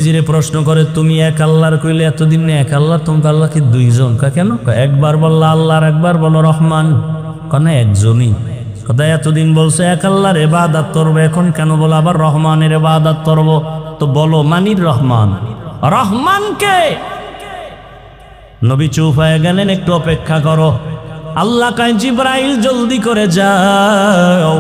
জিরে প্রশ্ন করে, তুমি এক আল্লাহর কইলে এতদিন এক আল্লাহ, তুমি আল্লাহ কি দুইজন? কেন? একবার বললা আল্লাহর, একবার বলো রহমান। কেন একজনই? কথা এতদিন বলছো এক আল্লাহর ইবাদত করবো, এখন কেন বলো আবার রহমানের ইবাদত করবো? তো বলো মানির রহমান, রহমানকে। নবী চুপ হয়ে গেলেন, একটু অপেক্ষা করো। আল্লাহ কয়, জিবরাইল জলদি করে যাও।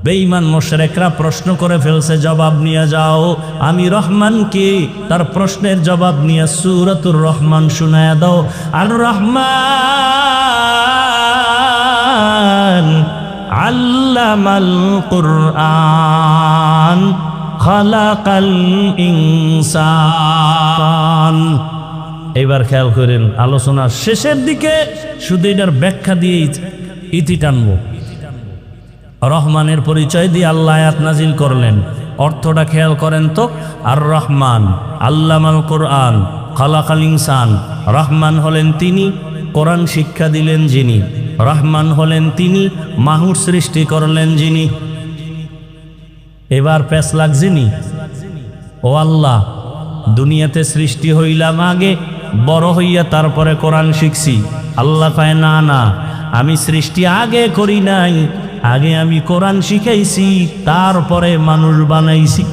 বেঈমান মুশরিকরা প্রশ্ন করে ফেলছে, জবাব নিয়ে যাও। আমি রহমান কি? তার প্রশ্নের জবাব নিয়ে সূরাতুর রহমান শোনায়া দাও। আর রহমান আল্লামাল কুরআন খালাকাল ইনসান। এবার খেয়াল করেন, আলোচনার শেষের দিকে শুধু এটার ব্যাখ্যা দিয়ে ইতি টানবো। রহমানের পরিচয় দিয়ে আল্লাহ আয়াত নাজিল করলেন, অর্থটা খেয়াল করেন তো। আর রহমান আল্লামাল কোরআন খালাকাল ইনসান। রহমান হলেন তিনি, কোরআন শিক্ষা দিলেন যিনি। রহমান হলেন তিনি, মানুষ সৃষ্টি করলেন যিনি। এবার প্যাস লাগছেনি, ও আল্লাহ দুনিয়াতে সৃষ্টি হইলাম আগে, বড় হইয়া তারপরে কোরআন শিখছি। আল্লাহ কয়, না না, আমি সৃষ্টি আগে করি নাই, আগে আমি কোরআন শিখাইছি, তারপরে মানুষ বানাইছি।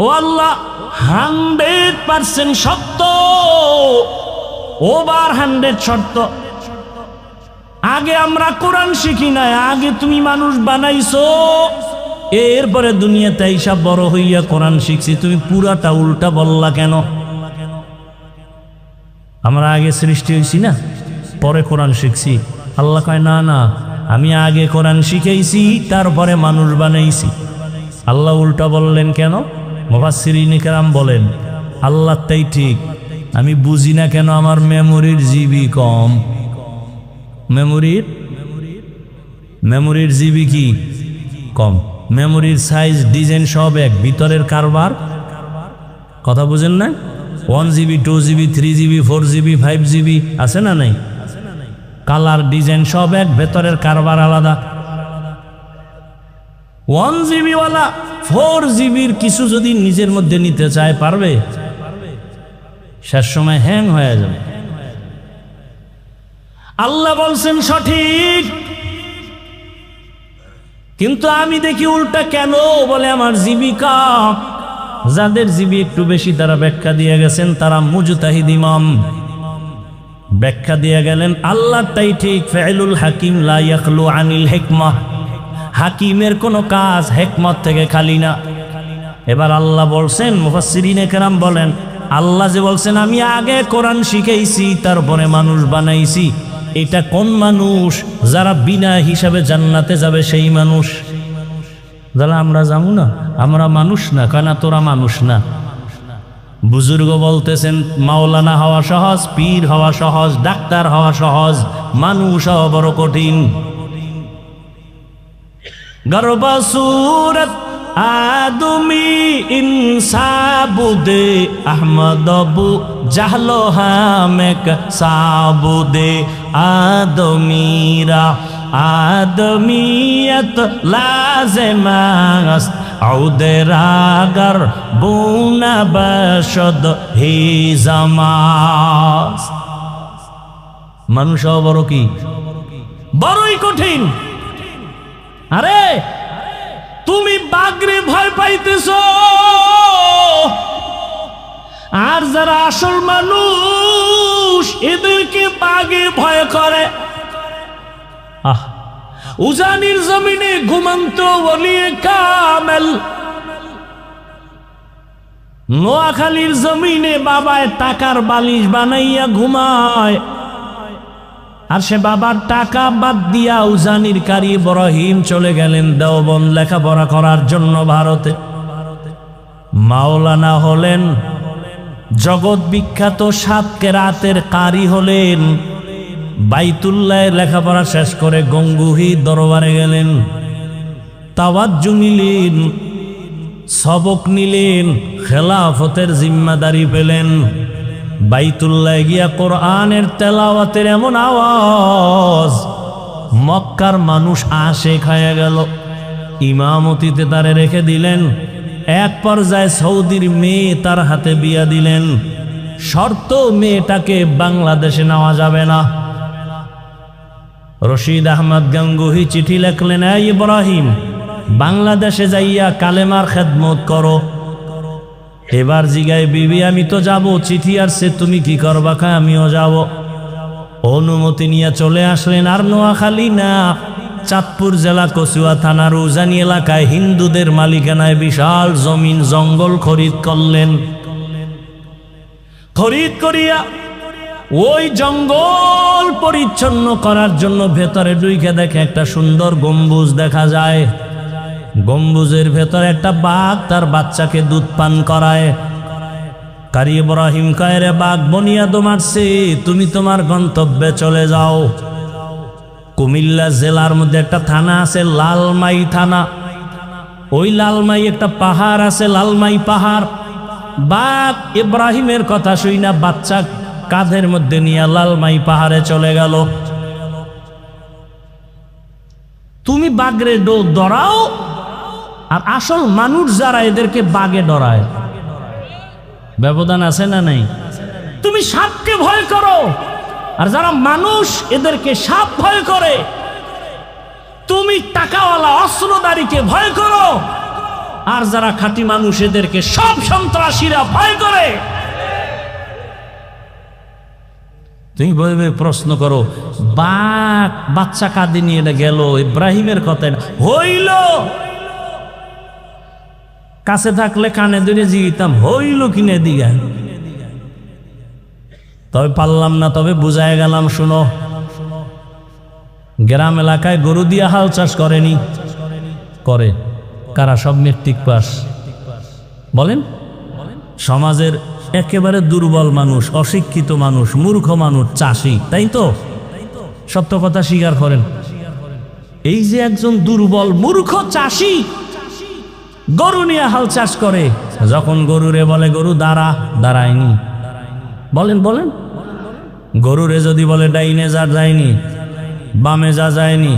ও আল্লাহ 100% সত্য, ওভার 100 সত্য। আগে আমরা কোরআন শিখি নাই, আগে তুমি মানুষ বানাইছো, এরপরে দুনিয়াতে আইসা বড় হইয়া কোরআন শিখছি। তুমি পুরাটা উল্টা বললা কেন? আমরা আগে সৃষ্টি হইছি না, পরে কোরআন শিখছি। আল্লাহ কয়, না না, আমি আগে কোরআন শিখাইছি, তারপরে মানুষ বানাইছি। আল্লাহ উল্টা বললেন কেন? মুফাসসিরিনে কেরাম বলেন, আল্লাহ তাই ঠিক, আমি বুঝি না কেন আমার মেমোরির জিবি কম। মেমোরির জিবি কি কম? মেমোরির সাইজ, ডিজাইন সব এক, ভিতরের কারবার কথা বুঝেন না? 1 GB 2 GB 3 GB 4 GB 5 GB আছে না নাই? কালার ডিজাইন সব এক, ভেতরের কারবার আলাদা। 1 GB ওয়ালা 4 GBর কিছু যদি নিজের মধ্যে নিতে চায়, পারবে? শেষ সময় হ্যাং হয়ে যাবে। আল্লাহ বলছেন সঠিক, কিন্তু আমি দেখি উল্টা কেন? বলে আমার জীবিকা। যাদের জিবি একটু বেশি তারা ব্যাখ্যা দিয়ে গেছেন, তারা মুজতাহিদ ইমাম ব্যাখ্যা দিয়ে গেলেন, আল্লাহটাই ঠিক। ফাইলুল হাকিম লা ইয়াখলু আনিল হিকমাহ, হাকিমের কোনো কাজ হিকমত থেকে খালি না। এবার আল্লাহ বলছেন, মুফাসসিরিনে কেরাম বলেন, আল্লাহ যে বলছেন আমি আগে কোরআন শিখাইছি, তারপরে মানুষ বানাইছি, এটা কোন মানুষ? যারা বিনা হিসাবে জান্নাতে যাবে সেই মানুষ। যারা আমরা যাবো না, আমরা মানুষ না, কেন তোরা মানুষ না? বুজুর্গ বলতেছেন, মাওলানা হওয়া সহজ, পীর হওয়া সহজ, ডাক্তার হওয়া সহজ, মানুষ হওয়া বড় কঠিন। গর্বা সুরত আদমি ইনসাবুদে আহমদবু জাহলো হামেক সাবুদে আদমিরা আদমিয়ত লাজেমাস আউদেরাগর বুনা বশদ হি জামাস। মানুষ বড় কি? বড়ই কঠিন। আরে তুমি বাঘরে ভয় পাইতেছ, আর যারা আসল মানুষ এদেরকে বাঘে ভয় করে। উজানির জমিনে ঘুমন্ত ওলিয়ে কামেল, নোয়াখালীর জমিনে বাবায় টাকার বালিশ বানাইয়া ঘুমায়, আর সে বাবার টাকা বাদ দিয়া উজানির কারি ইব্রাহিম চলে গেলেন দেওবন্দ লেখাপড়া করার জন্য ভারতে। মাওলানা হলেন, জগৎ বিখ্যাত 7 কেরাতের কারি হলেন। বাইতুল্লাহে লেখাপড়া শেষ করে গঙ্গুহি দরবারে গেলেন, তাওয়াজ্জু নিলেন, সবক নিলেন, খেলাফতের জিম্মাদারি পেলেন। বাইতুল্লাহ গিয়া কোরআনের তেলাওয়াতের এমন আওয়াজ, মক্কার মানুষ আশেক হয়ে গেল। ইমামতিতে তারে রেখে দিলেন। এক পর্যায়ে সৌদির মেয়ে তার হাতে বিয়া দিলেন, শর্ত মেয়েটাকে বাংলাদেশে নেওয়া যাবে না। রশিদ আহমদ গাঙ্গুহি চিঠি লেখলেন, এই ইব্রাহিম, বাংলাদেশে যাইয়া কালেমার খেদমত করো। এবার জিগায় বিবি, আমি তো যাব, চিঠি আসছে, তুমি কি করবা? আমিও যাব। অনুমতি নিয়ে চলে আসলেন। আর নোয়াখালী না, চাঁদপুর জেলা কচুয়া থানার উজানি এলাকায় হিন্দুদের মালিকানায় বিশাল জমিন জঙ্গল খরিদ করলেন। খরিদ করিয়া ওই জঙ্গল পরিচ্ছন্ন করার জন্য ভেতরে ঢুকে দেখে একটা সুন্দর গম্বুজ দেখা যায়। গম্বুজের ভেতরে একটা বাঘ তার বাচ্চাকে দুধ পান করায়। কারি ইব্রাহিম কয়, রে বাঘ বনিয়াদ মারছে, তুমি তোমার গন্তব্যে চলে যাও। কুমিল্লা জেলার মধ্যে একটা থানা আছে, লালমাই থানা। ওই লালমাই একটা পাহাড় আছে, লালমাই পাহাড়। বাঘ ইব্রাহিমের কথা শুই না বাচ্চা কাঁধের মধ্যে নিয়ে লালমাই পাহাড়ে চলে গেল। তুমি বাঘরে ডরাও, আর আসল মানুষ যারা এদেরকে বাঘে ডরায়, ব্যবধান আছে না নাই? তুমি সাপকে ভয় করো, আর যারা মানুষ এদেরকে সাপ ভয় করে। তুমি টাকাওয়ালা অস্ত্রধারীকে ভয় করো, আর যারা খাঁটি মানুষ এদেরকে সব সন্ত্রাসীরা ভয় করে। তুমি বলবে, প্রশ্ন করো, বাঘ বাচ্চা কাঁদে নিয়ে গেল, ইব্রাহিমের কথা হইল। কাছে থাকলে কানে ধরে জিগিতাম, হইল কিনে দিগা। তবে পারলাম না, তবে বুঝায় গেলাম। শুনো, গ্রাম এলাকায় গরু দিয়া হাল চাষ করেনি? করে। কারা? সব মেট্রিক পাস। বলেন, সমাজের একেবারে দুর্বল মানুষ, অশিক্ষিত মানুষ, মূর্খ মানুষ, চাষি, তাই তো? সত্য কথা স্বীকার করেন। এই যে একজন দুর্বল মূর্খ চাষি গরু নিয়ে হাল চাষ করে, যখন গরুরে বলে গরু দাঁড়া, দাঁড়ায়নি। বলেন বলেন, গরুরে যদি বলে ডাইনে যা, যায়নি, বামে যা, যায়নি।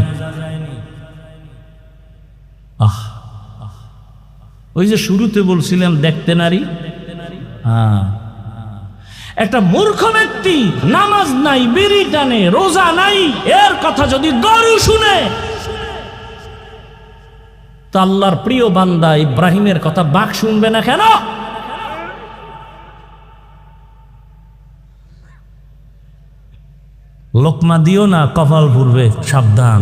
ওই যে শুরুতে বলছিলাম দেখতে নারী। একটা মূর্খ ব্যক্তি নামাজ নাই, বিড়ি টানে, রোজা নাই, এর কথা যদি গরু শুনে, তো আল্লাহর প্রিয় বান্দা ইব্রাহিমের কথা বাঘ শুনবে না কেন? লোকমা দিও না, কপাল পুড়বে, সাবধান।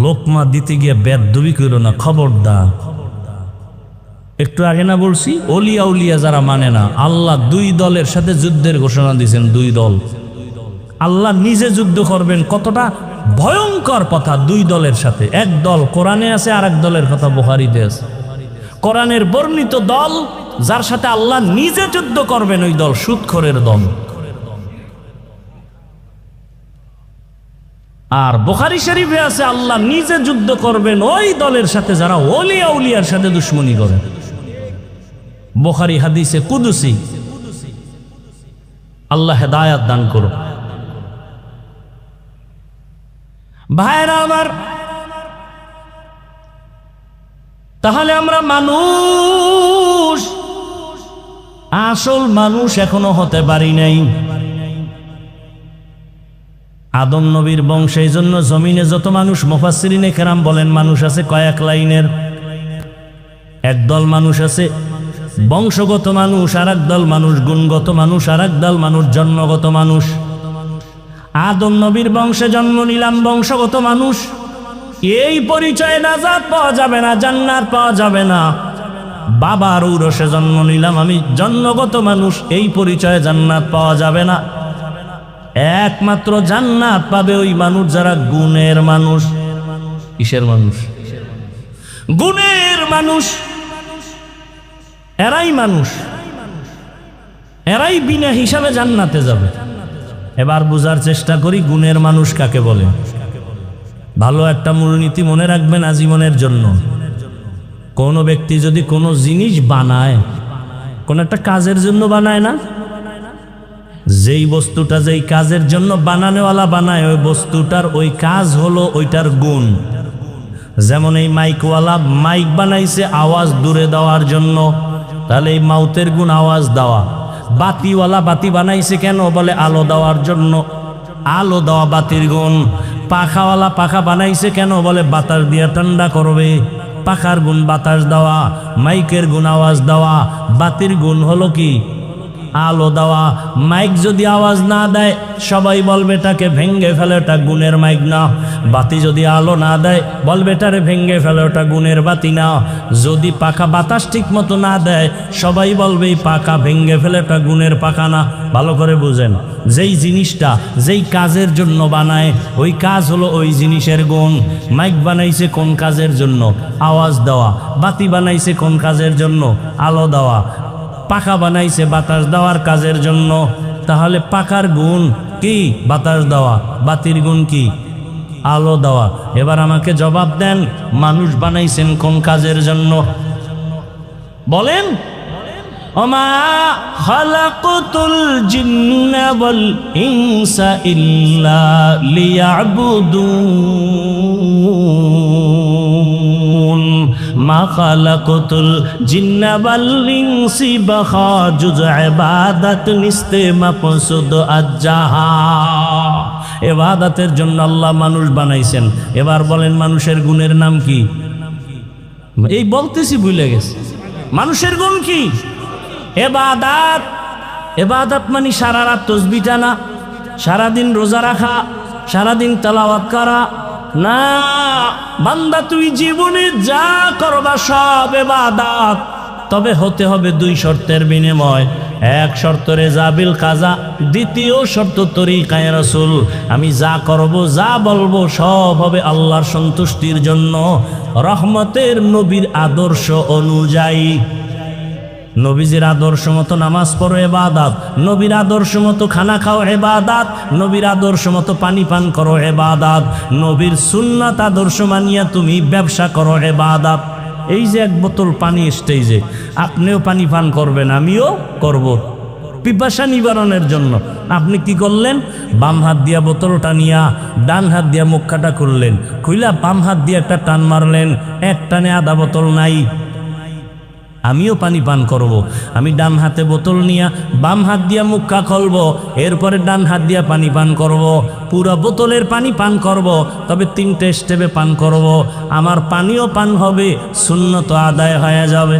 লোকমা দিতে গিয়ে বেদবি করো না, খবরদার। একটু আগে না বলছি, ওলিয়া উলিয়া যারা মানে না, আল্লাহ দুই দলের সাথে যুদ্ধের ঘোষণা দিয়েছেন। দুই দল, আল্লাহ নিজে যুদ্ধ করবেন। কতটা ভয়ঙ্কর কথা! দুই দলের সাথে। এক দল কোরআনে আছে, আর এক দলের কথা বুখারীতে আছে। কোরআনের বর্ণিত দল, যার সাথে আল্লাহ নিজে যুদ্ধ করবেন, ওই দল সুদখোরের দল। আর বুখারী শরীফে আছে, আল্লাহ নিজে যুদ্ধ করবেন ওই দলের সাথে যারা ওলিয়া উলিয়ার সাথে দুশ্মনী করে। বুখারী হাদিসে কুদসি। আল্লাহ হেদায়াত দান করো। ভাইরা আমার, তাহলে আমরা মানুষ, আসল মানুষ এখনো হতে পারি নাই। আদম নবীর বংশে, এই জন্য জমিনে যত মানুষ, মুফাসসিরিনে কেরাম বলেন, মানুষ আছে কয়েক লাইনের। একদল মানুষ আছে বংশগত মানুষ, আর একদল মানুষ গুণগত মানুষ, আর একদল মানুষ জন্মগত মানুষ। আদম নবীর বংশে জন্ম নিলাম, বংশগত মানুষ। এই পরিচয়ে নাজাত পাওয়া যাবে না, জান্নাত পাওয়া যাবে না। বাবার ঔরসে জন্ম নিলাম আমি, জন্মগত মানুষ। এই পরিচয়ে জান্নাত পাওয়া যাবে না। একমাত্র জান্নাত পাবে ওই মানুষ যারা গুণের মানুষ। কিসের মানুষ? গুণের মানুষ। এরাই মানুষ, এরাই বিনা হিসাবে জান্নাতে যাবে। এবার বুঝার চেষ্টা করি গুণের মানুষ কাকে বলে। ভালো একটা মূলনীতি মনে রাখবেন আজীবনের জন্য। কোনো ব্যক্তি যদি কোনো জিনিস বানায়, কোন একটা কাজের জন্য বানায় না, যেই বস্তুটা যেই কাজের জন্য বানানোওয়ালা বানায়, ওই বস্তুটার ওই কাজ হলো ওইটার গুণ। যেমন এই মাইকওয়ালা মাইক বানাইছে আওয়াজ দূরে দেওয়ার জন্য, তাহলে এই মাউতের গুণ আওয়াজ দেওয়া। বাতিওয়ালা বাতি বানাইছে কেন? বলে আলো দেওয়ার জন্য, আলো দেওয়া বাতির গুণ। পাখাওয়ালা পাখা বানাইছে কেন? বলে বাতাস দিয়ে ঠান্ডা করবে, পাখার গুণ বাতাস দেওয়া। মাইকের গুণ আওয়াজ দেওয়া, বাতির গুণ হলো কি? আলো দেওয়া। মাইক যদি আওয়াজ না দেয় সবাই বলবে এটাকে ভেঙ্গে ফেলে, ওটা গুণের মাইক না। বাতি যদি আলো না দেয় বলবে এটারে ভেঙ্গে ফেলে, ওটা গুণের বাতি না। যদি পাখা বাতাস ঠিক মতো না দেয় সবাই বলবে এই পাখা ভেঙ্গে ফেলে, ওটা গুণের পাখা না। ভালো করে বুঝেন, যেই জিনিসটা যেই কাজের জন্য বানায় ওই কাজ হলো ওই জিনিসের গুণ। মাইক বানাইছে কোন কাজের জন্য? আওয়াজ দেওয়া। বাতি বানাইছে কোন কাজের জন্য? আলো দেওয়া। পাখা বানাইছে বাতাস দেওয়ার কাজের জন্য। তাহলে পাখার গুণ কি? বাতাস দেওয়া। বাতির গুণ কি? আলো দেওয়া। এবার আমাকে জবাব দেন, মানুষ বানাইছেন কোন কাজের জন্য? বলেন। ওমা খালাকতুল জিন্না ওয়াল ইনসা ইল্লা লিয়াবুদুন। মা খালাকতুল জিন্না ওয়াল ইনসি বাখাজুজ ইবাদাত নিস্তে মাকসুদ আজ্জাহা। ইবাদতের জন্য আল্লাহ মানুষ বানাইছেন। এবার বলেন মানুষের গুণের নাম কি? এই বলতেছি ভুলে গেছে। মানুষের গুণ কি? ইবাদত। ইবাদত মানে সারা রাত তাসবিহ টানা, সারাদিন রোজা রাখা, সারাদিন তেলাওয়াত করা না। বান্দা তুই জীবনে যা করবা সব ইবাদত, তবে হতে হবে দুই শর্তের বিনিময়। এক শর্ত রেজাবিল কাজা, দ্বিতীয় শর্ত তরিকায়ে রাসূল। আমি যা করব যা বলবো সব হবে আল্লাহর সন্তুষ্টির জন্য, রহমতের নবীর আদর্শ অনুযায়ী। নবীজির আদর্শ মতো নামাজ পড়ো ইবাদত, নবীর আদর্শ মতো খানা খাও ইবাদত, নবীর আদর্শ মতো পানি পান করো ইবাদত, নবীর সুন্নাত আদর্শ মানিয়া তুমি ব্যবসা করো ইবাদত। এই যে এক বোতল পানি স্টেজে, আপনিও পানি পান করবেন, আমিও করব পিপাসা নিবারণের জন্য। আপনি কি করলেন? বাম হাত দিয়া বোতলটা নিয়া ডান হাত দিয়া মুখটা খুললেন, খুইলা বাম হাত দিয়ে একটা টান মারলেন, এক টানে আধা বোতল নাই। আমিও পানি পান করব। আমি ডান হাতে বোতল নিয়া বাম হাত দিয়া মুখা খুলবো, এরপরে ডান হাত দিয়া পানি পান করব। পুরা বোতলের পানি পান করব, তবে 3টে স্টেপে পান করব। আমার পানিও পান হবে, সুন্নত আদায় হয়ে যাবে।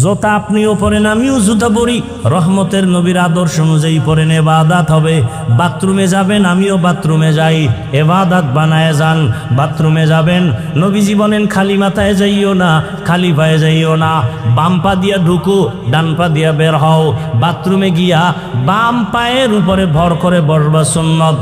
জুতা আপনিও পরেন, আমিও জুতা পরি, রহমতের নবীর আদর্শ অনুযায়ী পরেন, ইবাদত হবে। বাথরুমে যাবেন, আমিও বাথরুমে যাই, ইবাদত বানায় যান। বাথরুমে যাবেন, নবীজি বলেন খালি মাথায় যাইও না, খালি পায়ে যাইও না, বাম পা দিয়া ঢুকো, ডান পা দিয়া বের হও। বাথরুমে গিয়া বাম পায়ের উপরে ভর করে বসবা সুন্নত।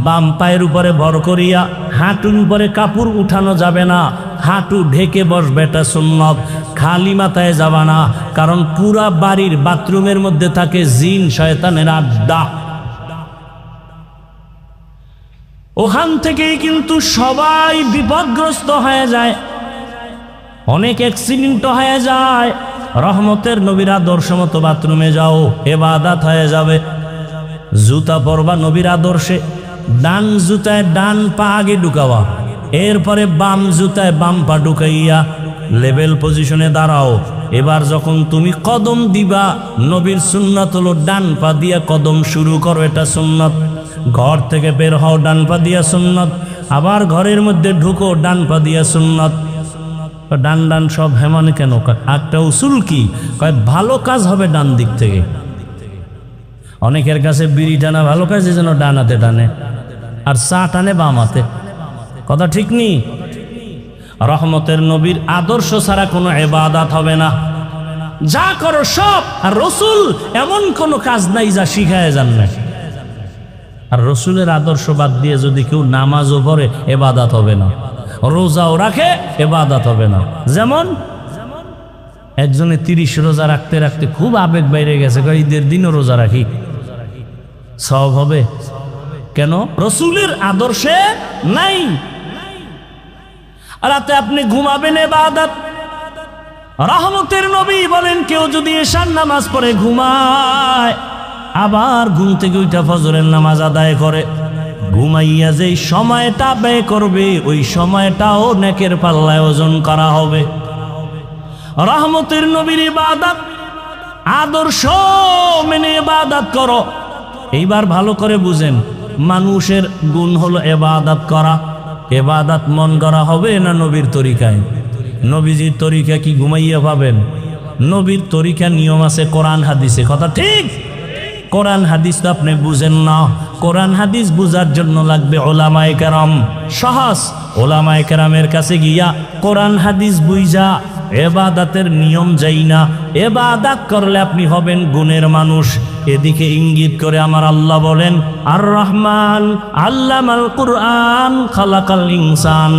বাম পায়ের উপরে ভর করিয়া হাঁটুর উপরে কাপড় উঠানো যাবে না, হাঁটু ঢেকে বসবে, এটা সুন্নত। খালি মাথায় যাবা না, কারণ পুরা বাড়ির বাথরুমের মধ্যে থাকে জিন শয়তানের আড্ডা। ওখান থেকেই কিন্তু সবাই বিপদগ্রস্ত হয়ে যায়, অনেক অ্যাক্সিডেন্ট হয়ে যায়। রহমতের নবীর আদর্শ মতো বাথরুমে যাও, ইবাদত হয়ে যাবে। জুতা পরবা নবীর আদর্শে, ডান জুতায় ডান পা আগে ঢুকাওয়া, এরপরে বাম জুতায় বাম পা ঢুকাইয়া লেভেল পজিশনে দাঁড়াও। এবার যখন তুমি কদম দিবা, নবীর সুন্নাত হলো ডান পা দিয়া কদম শুরু করো, এটা সুন্নাত। ঘর থেকে বের হও, ডান পা দিয়া সুন্নাত। আবার ঘরের মধ্যে ঢুকো, ডান পা দিয়া সুন্নাত। ডান ডান সব হেমানে কেন? একটা উসুল কি কয়, ভালো কাজ হবে ডান দিক থেকে। অনেকের কাছে বিড়ি টানা ভালো কাজ, যেন ডান হাতে টানে, আর চা টানে বাম হাতে। কথা ঠিক নেই? রহমতের নবীর আদর্শ ছাড়া কোনো ইবাদত হবে না। যা করো সব, আর রসুল এমন কোনো কাজ নাই যা শিখায় যান না। আর রসুলের আদর্শ বাদ দিয়ে যদি কেউ নামাজও পড়ে, ইবাদত হবে না। রোজাও রাখে, ইবাদত হবে না। যেমন একজনে 30 রোজা রাখতে রাখতে খুব আবেগ বাইরে গেছে, ঈদের দিনও রোজা রাখি, সব হবে কেন? রসুলের আদর্শে নাই। রাতে আপনি ঘুমাবেন, ইবাদত। রহমতের নবী বলেন কেউ যদি এশার নামাজ পড়ে ঘুমায়, আবার ঘুম থেকে উঠা ফজরের নামাজ আদায় করে, ঘুমাইয়া যেই সময়টা ব্যয় করবে ওই সময়টাও নেকের পাল্লায় ওজন করা হবে। রহমতের নবীর ইবাদত আদর্শ মেনে ইবাদত করো। এইবার ভালো করে বুঝেন, মানুষের গুণ হলো ইবাদত করা। ইবাদত মন করা হবে না নবীর তরিকায়? নবীজির তরিকা কি ঘুমাইয়া পাবেন? নবীর তরিকা নিয়ম আছে কোরআন হাদিসে, কথা ঠিক। কোরআন হাদিস তো আপনি বুঝেন না। কোরআন হাদিস বুঝার জন্য লাগবে ওলামায়ে কেরাম। সহজ, ওলামায়ে কেরামের কাছে গিয়া কোরআন হাদিস বুঝা এবাদাতের নিয়ম যাই না। এবাদাত করলে আপনি হবেন গুণের মানুষ। এদিকে ইঙ্গিত করে আমার আল্লাহ বলেন, আর রহমান আল্লামাল কুরআন খালাকাল ইনসান।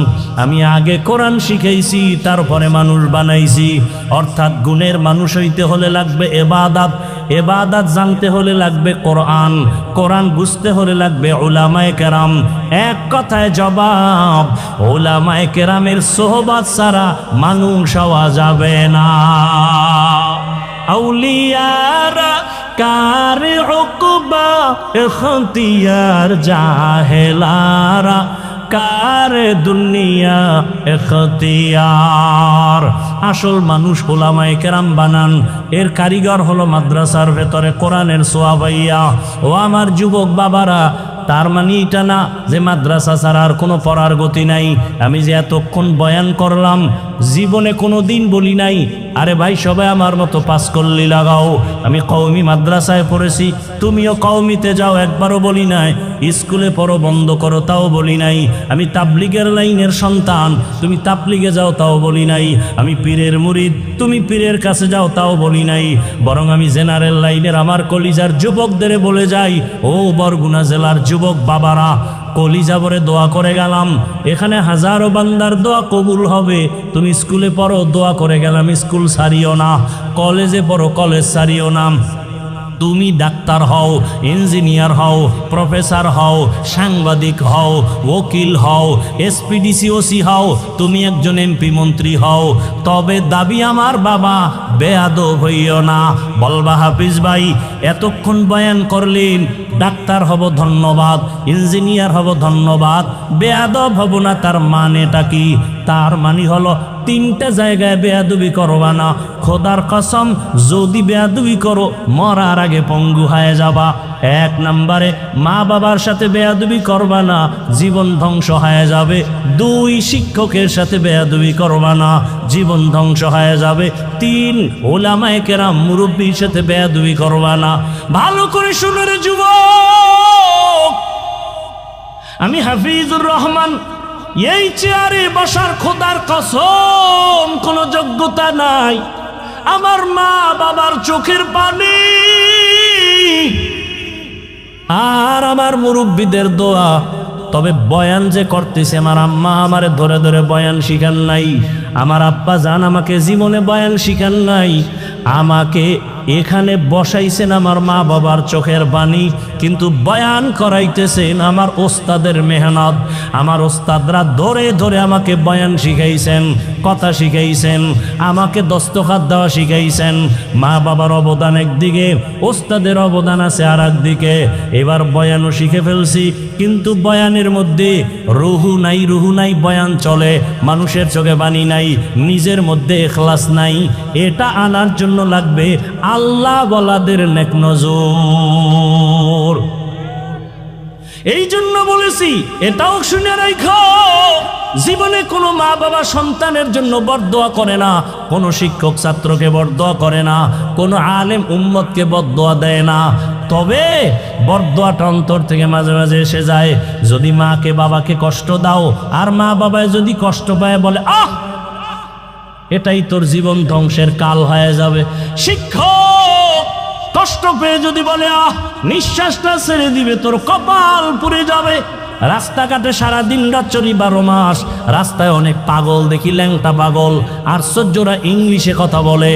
আমি আগে কোরআন শিখাইছি, তারপরে মানুষ বানাইছি। অর্থাৎ গুণের মানুষ হইতে হলে লাগবে এবাদাত, এবাদাত জানতে হলে লাগবে কোরআন, কোরআন বুঝতে হলে লাগবে উলামায়ে কেরাম। এক কথায় জবাব, উলামায়ে কেরামের সোহবত ছাড়া মানুষ হওয়া যাবে না। আউলিয়ারা কারে উকবা ইখতিয়ার, জাহেলারা কারে দুনিয়া ইখতিয়ার। আসল মানুষ উলামায়ে কেরাম বানান, এর কারিগর হলো মাদ্রাসার ভেতরে কোরআনের সোয়াবাইয়া। ও আমার যুবক বাবারা, তার মানে এটা না যে মাদ্রাসা ছাড়া আর কোনো পড়ার গতি নাই। আমি যে এতক্ষণ বয়ান করলাম, জীবনে কোনো দিন বলি নাই আরে ভাই সবাই আমার মতো পাস করলি লাগাও। আমি কওমি মাদ্রাসায় পড়েছি, তুমিও কওমিতে যাও, একবারও বলি নাই। স্কুলে পড়ো বন্ধ করো, তাও বলি নাই। আমি তাবলিগের লাইনের সন্তান, তুমি তাবলিগে যাও, তাও বলি নাই। আমি পীরের মুরিদ, তুমি পীরের কাছে যাও, তাও বলি নাই। বরং আমি জেনারেল লাইনের আমার কলিজার যুবকদের বলে যাই, ও বরগুনা জেলার যুবক বাবারা, কলিজা ভরে দোয়া করে গেলাম, এখানে হাজারো বান্দার দোয়া কবুল হবে। তুমি স্কুলে পড়ো, দোয়া করে গেলাম, স্কুল ছাড়িও না। কলেজে পড়ো, কলেজ ছাড়িও না। তুমি ডাক্তার হও, ইঞ্জিনিয়ার হও, প্রফেসর হও, সাংবাদিক হও, ওকিল হও, এসপিডিসি ওসি হও, তুমি একজন এমপি মন্ত্রী হও, তবে দাবি আমার বাবা বেয়াদব হইও না। বলবা হাফিজ ভাই এতক্ষণ বয়ান করলেন, ডাক্তার হব ধন্যবাদ, ইঞ্জিনিয়ার হব ধন্যবাদ, বেয়াদব হব না, তার মানেটা কি? তার মানে হলো তিনটা জায়গায় বেয়াদবি করবা না। খোদার কসম, যদি বেয়াদবি করো মরার আগে পঙ্গু হয়ে যাবা। এক নম্বরে মা বাবার সাথে বেয়াদবি করবা না, জীবন ধ্বংস হয়ে যাবে। দুই, শিক্ষকের সাথে বেয়াদবি করবা না, জীবন ধ্বংস হয়ে যাবে। তিন, ওলামায়ে কেরাম মুরব্বির সাথে বেয়াদবি করবা না। ভালো করে শুনে রে যুবক, আমি হাফিজুর রহমান, এই চেয়ারে বসার খোদার কসম কোনো যোগ্যতা নাই। আমার মা বাবার চোখের পানি আর আমার মুরব্বীদের দোয়া। তবে বয়ান যে করতেছে, আমার আম্মা আমারে ধরে ধরে বয়ান শিখান নাই, আমার আব্বা জান আমাকে জীবনে বয়ান শিখান নাই। আমাকে এখানে বসাইছেন আমার মা বাবার চোখের পানি, কিন্তু বয়ান করাইতেছেন আমার ওস্তাদের মেহনত। আমার ওস্তাদরা ধরে ধরে আমাকে বয়ান শিখাইছেন, কথা শিখাইছেন, আমাকে দস্তখাত দেওয়া শিখাইছেন। মা বাবার অবদান একদিকে, ওস্তাদের অবদান আছে আর একদিকে। এবার বয়ানও শিখে ফেলছি, কিন্তু বয়ানের মধ্যে রুহু নাই, রুহু নাই, বয়ান চলে, মানুষের চোখে বাণী নাই, নিজের মধ্যে ইখলাস নাই। এটা আনার জন্য লাগবে আল্লাহ বলাদের নেক নজর। এই জন্য বলেছি, এটাও শুনে রাখো, জীবনে কোনো মা বাবা সন্তানের জন্য বরদোয়া করে না, কোনো শিক্ষক ছাত্রকে বরদোয়া করে না, কোনো আলেম উম্মতকে বরদোয়া দেয় না। তবে বরদোয়াটা অন্তর থেকে মাঝে মাঝে এসে যায়। যদি মাকে বাবাকে কষ্ট দাও আর মা বাবায় যদি কষ্ট পায়, বলে আহ এটাই তোর জীবন ধ্বংসের কাল হয়ে যাবে। শিক্ষক কষ্ট পেয়ে যদি বলে আহ নিঃশ্বাসটা ছেড়ে দিবে, তোর কপাল পুড়ে যাবে। রাস্তাঘাটে সারাদিন রাত চলি 12 মাস, রাস্তায় অনেক পাগল দেখি, ল্যাংটা পাগল। আশ্চর্যরা ইংলিশে কথা বলে,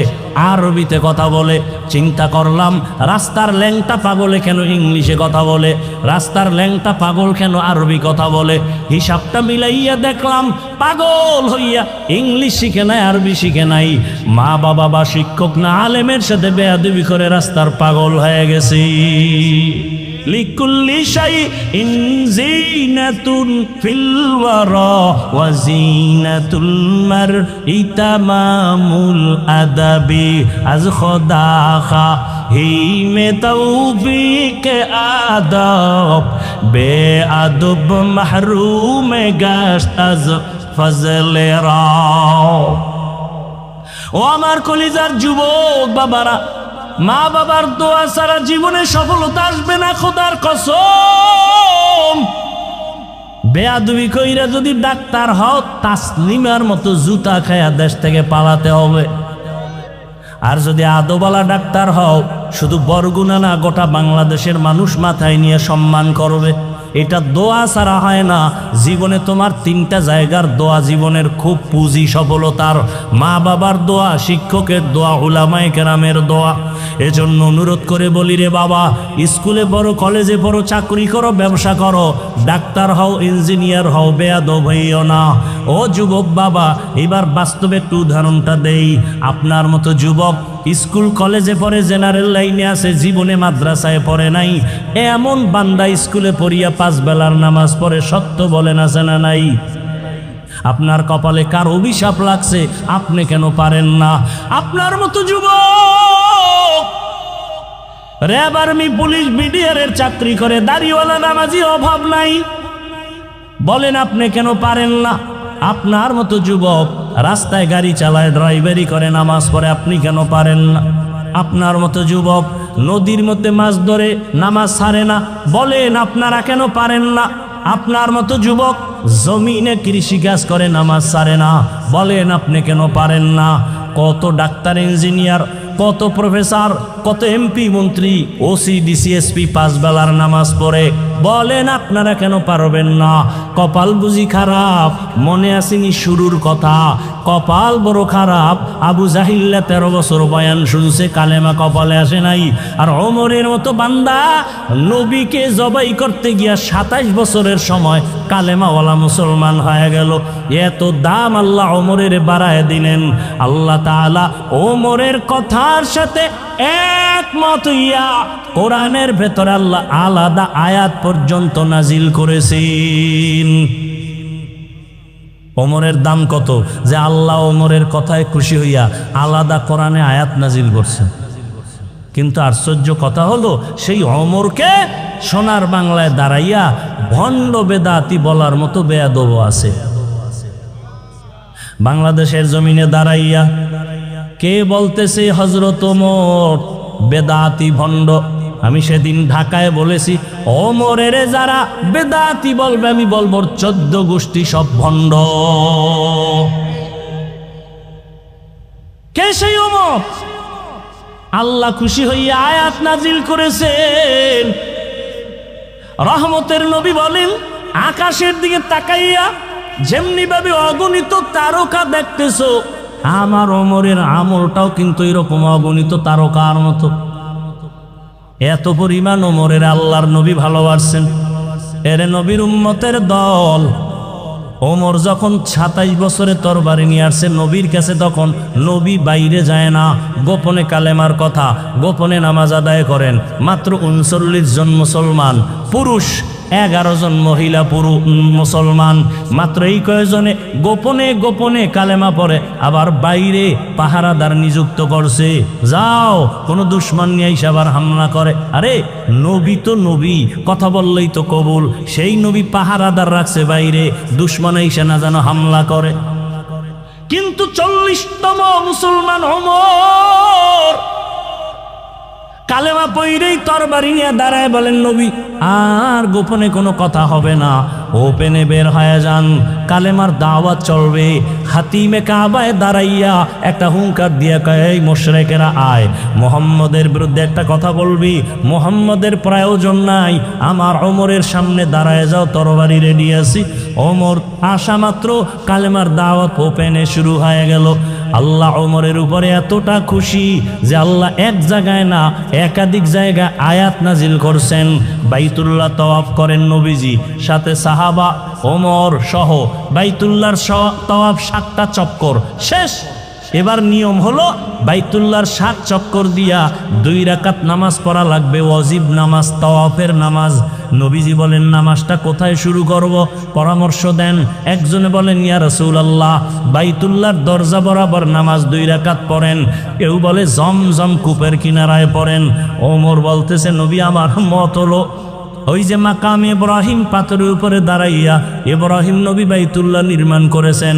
আরবিতে কথা বলে। চিন্তা করলাম, রাস্তার ল্যাংটা পাগলে কেন ইংলিশে কথা বলে, রাস্তার ল্যাংটা পাগল কেন আরবি কথা বলে? হিসাবটা মিলাইয়া দেখলাম, পাগল হইয়া ইংলিশ শিখে নাই, আরবি শিখে নাই। মা বাবা বা শিক্ষক না আলেমের সাথে বেয়াদবি করে রাস্তার পাগল হয়ে গেছি। লিকুল্লি শাইইন জিনাতুন ফিল ওয়ারা ওয়া জিনাতুল মারই তামামুল আদাবি আজ খোদা হি মে তৌফিক আদব বে আদব মাহরুম গাশত আজ ফজলে রাও। ও আমার কলিজার যুবক বাবারা, মা বাবার দোয়া ছাড়া জীবনে সফলতা আসবে না, খোদার কসম। বেয়াদবি কইরা যদি ডাক্তার হও, তাসলিমার মতো জুতা খায়া দেশ থেকে পালাতে হবে। আর যদি আদোবালা ডাক্তার হও, শুধু বরগুনা না, গোটা বাংলাদেশের মানুষ মাথায় নিয়ে সম্মান করবে। এটা দোয়া ছাড়া হয় না। জীবনে তোমার তিনটা জায়গার দোয়া জীবনের খুব পুঁজি সফলতার: মা বাবার দোয়া, শিক্ষকের দোয়া, উলামায়ে কেরামের দোয়া। এজন্য অনুরোধ করে বলি রে বাবা, স্কুলে পড়ো, কলেজে পড়ো, চাকরি করো, ব্যবসা করো, ডাক্তার হও, ইঞ্জিনিয়ার হও, বেয়াদব হইও না। ও যুবক বাবা, এবার বাস্তবে একটু উদাহরণটা দেই। আপনার মতো যুবক স্কুল কলেজে পড়ে, জেনারেল লাইনে আছে, জীবনে মাদ্রাসায় পড়ে নাই, এমন বান্দা স্কুলে পড়িয়া 5 বেলার নামাজ পড়ে, সত্য বলেন আছে না নাই? আপনার কপালে কার অভিশাপ লাগছে, আপনি কেন পারেন না? আপনার মতো যুবক র্যাব, আর্মি, পুলিশ, বিডিআর এর চাকরি করে, দাড়িওয়ালা নামাজি অভাব নাই, বলেন আপনি কেন পারেন না? আপনার মতো যুবক রাস্তায় গাড়ি চালায়, ড্রাইভারি করে, নামাজ পড়ে, আপনি কেন পারেন না? আপনার মতো যুবক নদীর মধ্যে মাছ ধরে, নামাজ ছাড়ে না, বলেন আপনারা কেন পারেন না? আপনার মতো যুবক জমিনে কৃষিকাজ করে, নামাজ ছাড়ে না, বলেন আপনি কেন পারেন না? কত ডাক্তার, ইঞ্জিনিয়ার, কত প্রফেসর, কত এমপি, মন্ত্রী, ওসি, ডিসি, এসপি 5 বেলার নামাজ পড়ে, বলেন আপনারা কেন পারবেন না? কপাল বুঝি খারাপ? মনে আসেনি শুরুর কথা? কপাল বড় খারাপ। আবু জাহিল্লা 13 বছর বয়ান শুনছে, কালেমা কপালে আসে নাই। আর ওমরের মতো বান্দা নবীকে জবাই করতে গিয়া 27 বছরের সময় কালেমাওয়ালা মুসলমান হয়ে গেল। এত দাম আল্লাহ ওমরের বাড়ায় দিলেন। আল্লাহ তাআলা ওমরের কথার সাথে একমত হইয়া কোরআনের ভেতরে আল্লাহ আলাদা আয়াত পর্যন্ত নাজিল করেছেন। ওমরের দাম কত যে আল্লাহ ওমরের কথায় খুশি হইয়া আলাদা কোরআনে আয়াত নাজিল করছেন। কিন্তু আশ্চর্য কথা হলো, সেই ওমরকে সোনার বাংলায় দাঁড়াইয়া ভণ্ড বেদাতি বলার মতো বেয়াদব আছে। বাংলাদেশের জমিনে দাঁড়াইয়া কে বলতেছে হযরত ওমর বেদাতি, ভণ্ড? আমি সেদিন ঢাকায় বলেছি, ওমরের যারা বেদাতি বলবে, আমি বলবো 14 গোষ্ঠী সব ভণ্ড। কে সেই ওমর? আল্লাহ খুশি হইয়া আয়াত নাজিল করেছেন। রহমতের নবী বলেন, আকাশের দিকে তাকাইয়া যেমনি ভাবে অগণিত তারকা দেখতেছো, আমার ওমরের আমলটাও কিন্তু এরকম অগণিত তারকার মতো। এত পরিমাণ ওমরের আল্লাহর নবী ভালোবাসছেন। এর নবীর উম্মতের দল। ওমর যখন 27 বছরে তরবারি নিয়ে আসছে নবীর কাছে, তখন নবী বাইরে যায় না, গোপনে কালেমার কথা, গোপনে নামাজ আদায় করেন। মাত্র 39 জন মুসলমান পুরুষ, 11 জন মহিলা মুসলমান, মাত্র এই কয়েকজনে গোপনে গোপনে কালেমা পড়ে। আবার বাইরে পাহারাদার নিযুক্ত করছে, যাও কোনো দুশ্মন নিয়ে এসে আবার হামলা করে। আরে নবী তো নবী, কথা বললেই তো কবুল। সেই নবী পাহারাদার রাখছে বাইরে, দুশ্মন এসে না যেন হামলা করে। কিন্তু 40তম মুসলমান ওমর কালেমা পইরেই তরবারি নিয়ে দাঁড়ায়, বলেন নবী আর গোপনে কোনো কথা হবে না, ওপেনে বের হয়ে যান, কালেমার দাওয়াত চলবে। হাতিমে কাবায় দাঁড়াইয়া একটা হুঙ্কার দিয়া কয়, এই মুশরিকেরা আয়, মুহাম্মদের বিরুদ্ধে একটা কথা বলবি, মুহাম্মদের প্রয়োজন নাই, আমার ওমরের সামনে দাঁড়ায় যাও, তরবারি রেডি আছি। ওমর আসা মাত্র কালেমার দাওয়াত ওপেনে শুরু হয়ে গেল। আল্লাহ ওমরের উপরে এতটা খুশি যে আল্লাহ এক জায়গায় না একাধিক জায়গায় আয়াত নাজিল করছেন। বাইতুল্লাহ তওয়াফ করেন নবীজি, সাথে সাহাবা, ওমর সহ বাইতুল্লাহর তওয়াফ 7টা চক্কর শেষ। এবার নিয়ম হলো বাইতুল্লাহর 7 চক্কর দিয়া 2 রাকাত নামাজ পড়া লাগবে, ওয়াজিব নামাজ, তাওয়াফের নামাজ। নবীজি বলেন নামাজটা কোথায় শুরু করব? পরামর্শ দেন। একজনে বলেন ইয়া রাসূলুল্লাহ বাইতুল্লাহর দরজা বরাবর নামাজ 2 রাকাত পড়েন। কেউ বলে জমজম কূপের কিনারায় পড়েন। ওমর বলতেছে নবী আমার মত হলো ওই যে মাকাম ইব্রাহিম পাথরের উপরে দাঁড়াইয়া ইব্রাহিম নবী বাইতুল্লাহ নির্মাণ করেছেন,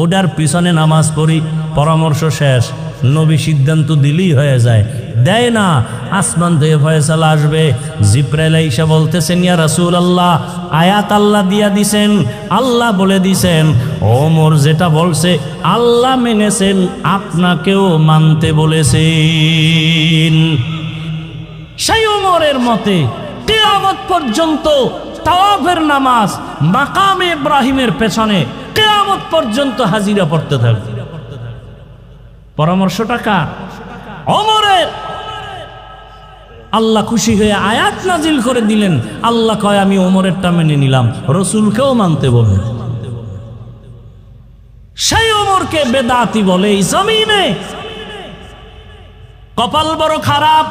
ওটার পিছনে নামাজ পড়ি। পরামর্শ শেষ, নবী সিদ্ধান্ত দিলেই হয়ে যায়, দেয় না। আসমান থেকে ফয়সালা আসবে। জিব্রাইল আইসা বলতেছেন ইয়া রাসূলুল্লাহ আয়াত আল্লাহ দিয়া দিছেন, আল্লাহ বলে দিছেন ওমর যেটা বলছে আল্লাহ মেনেছেন, আপনাকেও মানতে বলেছেন। সেই ওমরের মতে কিয়ামত পর্যন্ত তাওয়াফের নামাজ মাকামে ইব্রাহিমের পেছনে কিয়ামত পর্যন্ত হাজিরা পড়তে থাকবে। পরামর্শটা কার? ওমরের। আল্লাহ খুশি হয়ে আয়াত নাজিল করে দিলেন। আল্লাহ কয় আমি ওমরেরটা মেনে নিলাম, রসুলকেও মানতে বলে। সেই ওমরকে বেদাতি বলে এই জমিনে। কপাল বড় খারাপ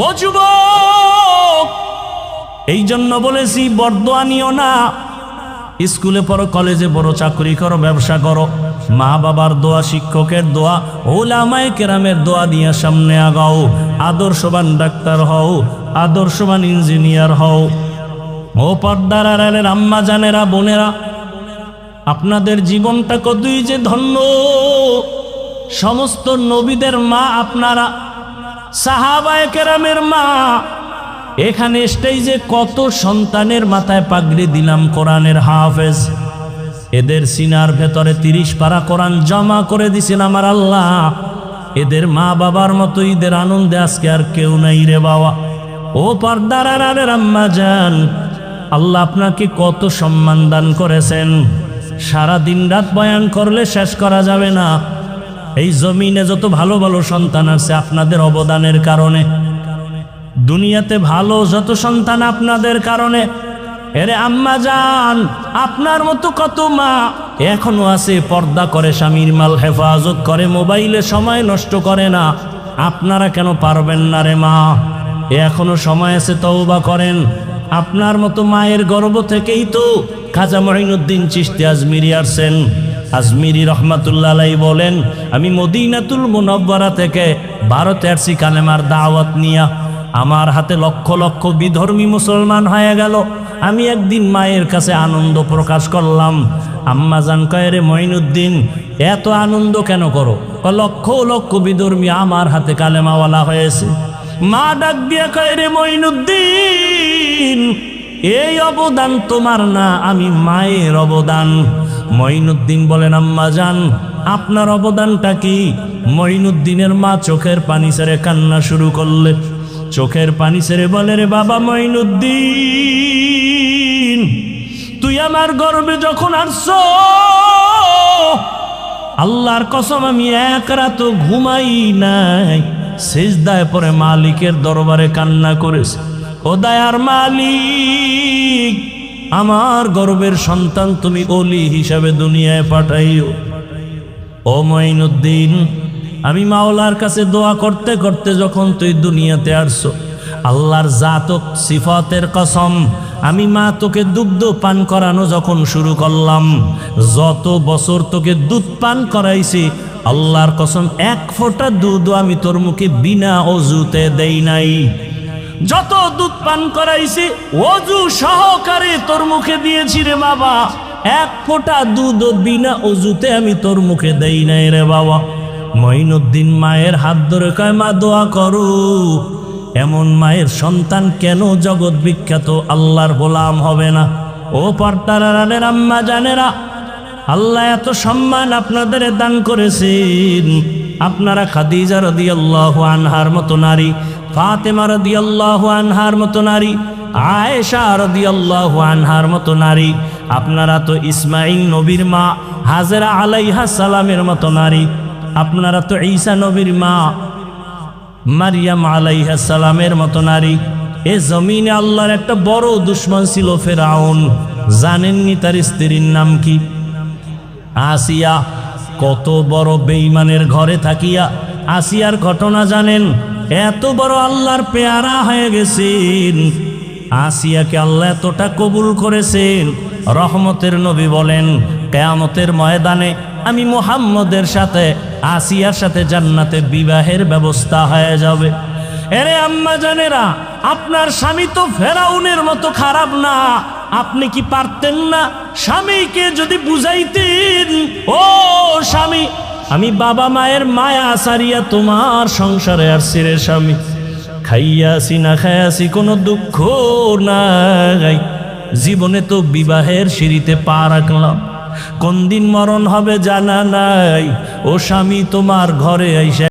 ও যুবক। এই জন্য বলেছি বরদোয়া নিও না। স্কুলে পড়ো, কলেজে পড়ো, চাকরি করো, ব্যবসা করো, মা বাবার দোয়া, শিক্ষকের দোয়া, ওলামায়ে কেরামের দোয়া দিয়ে সামনে আগাও। আদর্শবান ডাক্তার হও, আদর্শবান ইঞ্জিনিয়ার হও। ও পর্দার আড়ালের আম্মা জানেরা, বোনেরা, আপনাদের জীবনটা কতই যে ধন্য। সমস্ত নবীদের মা আপনারা, সাহাবায়ে কেরামের মা। এখানে স্টেজে কত সন্তানের মাথায় পাগড়ি দিলাম কোরআনের হাফেজ। এদের সিনার ভেতরে 30 পারা কোরআন জমা করে দিছেন আমার আল্লাহ। এদের মা বাবার মতো ঈদের আনন্দে আজকে আর কেউ নাই রে বাবা। ও পর্দার আড়ালের আম্মা জান, আল্লাহ আপনাকে কত সম্মান দান করেছেন। সারা দিন রাত বয়ান করলে শেষ করা যাবে না। এই জমিনে যত ভালো ভালো সন্তান আছে আপনাদের অবদানের কারণে। দুনিয়াতে ভালো যত সন্তান আপনাদের কারণে। এরে আম্মা জান, আপনার মতো কত মা এখনো আছে, পর্দা করে, স্বামীর মাল হেফাজত করে, মোবাইলে সময় নষ্ট করে না। আপনারা কেন পারবেন না রে মা? এখনো সময় আছে, তওবা করেন। আপনার মতো মায়ের গর্ভ থেকেই তো খাজা মঈনুদ্দিন চিশতি আজমিরি আসছেন। আজমিরি রহমাতুল্লাহ আলাইহি বলেন আমি মদিনাতুল মুনাওয়ারা থেকে ভারতে আসছি কালেমার দাওয়াত নিয়া। আমার হাতে লক্ষ লক্ষ বিধর্মী মুসলমান হয়ে গেল। আমি একদিন মায়ের কাছে আনন্দ প্রকাশ করলাম। আম্মা জান কয় রে মঈনুদ্দিন এত আনন্দ কেন করো? লক্ষ লক্ষ বিধর্মী আমার হাতে কালেমাওয়ালা হয়েছে। মা ডাক দিয়া কয় রে মঈনুদ্দিন এই অবদান তোমার না, আমি মায়ের অবদান। মঈনুদ্দিন বলেন আম্মা জান আপনার অবদানটা কি? মঈনুদ্দিনের মা চোখের পানি ছেড়ে কান্না শুরু করলে। চোখের পানি ছেড়ে বলে রে বাবা মঈনুদ্দিন তুই আমার গর্ভে যখন আসছো, আল্লাহর কসম আমি এক রাত ঘুমাই নাই, সিজদায় পড়ে মালিকের দরবারে কান্না করেছে। ও দয়ার মালিক, আমার গর্বের সন্তান তুমি ওলি হিসাবে দুনিয়ায় পাঠাইও। ও মঈনুদ্দিন, আমি মাওলার কাছে দোয়া করতে করতে যখন তুই দুনিয়াতে আসছো, আল্লাহর জাতক সিফাতের কসম, আমি মা তোকে দুগ্ধ পান করানো যখন শুরু করলাম, যত বছর তোকে দুধ পান করাইছি, আল্লাহর কসম এক ফোঁটা দুধ আমি তোর মুখে বিনা অজুতে দেই নাই। যত দুধ পান করাইছি অজু সহকারে তোর মুখে দিয়েছি রে বাবা, এক ফোঁটা দুধ বিনা অজুতে আমি তোর মুখে দেই নাই রে বাবা। মঈনুদ্দিন মায়ের হাত ধরে কয় মা দোয়া করো। এমন মায়ের সন্তান কেন জগৎ বিখ্যাত আল্লাহর গোলাম হবে না? ও পর্দার আম্মা জানেরা, আল্লাহ এত সম্মান আপনাদের দান করেছেন। আপনারা খাদিজা রাদিয়াল্লাহু আনহার মতো নারী, ফাতেমা রাদিয়াল্লাহু আনহার মতো নারী, আয়েশা রাদিয়াল্লাহু আনহার মতো নারী, আপনারা তো ইসমাঈল নবীর মা হাজেরা আলাইহাস সালামের মতো নারী, আপনারা তো ঈসা নবীর মা মারিয়াম আলাইহাস সালামের মতো নারী। এ জমিনে আল্লাহর একটা বড় দুশমন ছিল ফেরাউন। জানেননি তার স্ত্রীর নাম কি? আসিয়া। কত বড় বেঈমানের ঘরে থাকিয়া আসিয়ার ঘটনা জানেন। এত বড় আল্লাহর পেয়ারা হয়ে গেছেন, আসিয়াকে আল্লাহ এতটা কবুল করেছেন। রহমতের নবী বলেন, কিয়ামতের ময়দানে আমি মুহাম্মদের সাথে আসিয়ার সাথে জান্নাতে বিবাহের ব্যবস্থা হয়ে যাবে। এরে আম্মা জানেরা, আপনার স্বামী তো ফেরাউনের মতো খারাপ না। আপনি কি পারতেন না স্বামীকে যদি বুঝাইতেন, ও স্বামী, আমি বাবা মায়ের মায়া সারিয়া তোমার সংসারে আসছি রে স্বামী, খাইয়াছি না খাইয়াছি কোনো দুঃখ নাই, জীবনে তো বিবাহের সিঁড়িতে পা রাখলাম, কোন দিন মরণ হবে জানা নাই, ও স্বামী তোমার ঘরে আইসা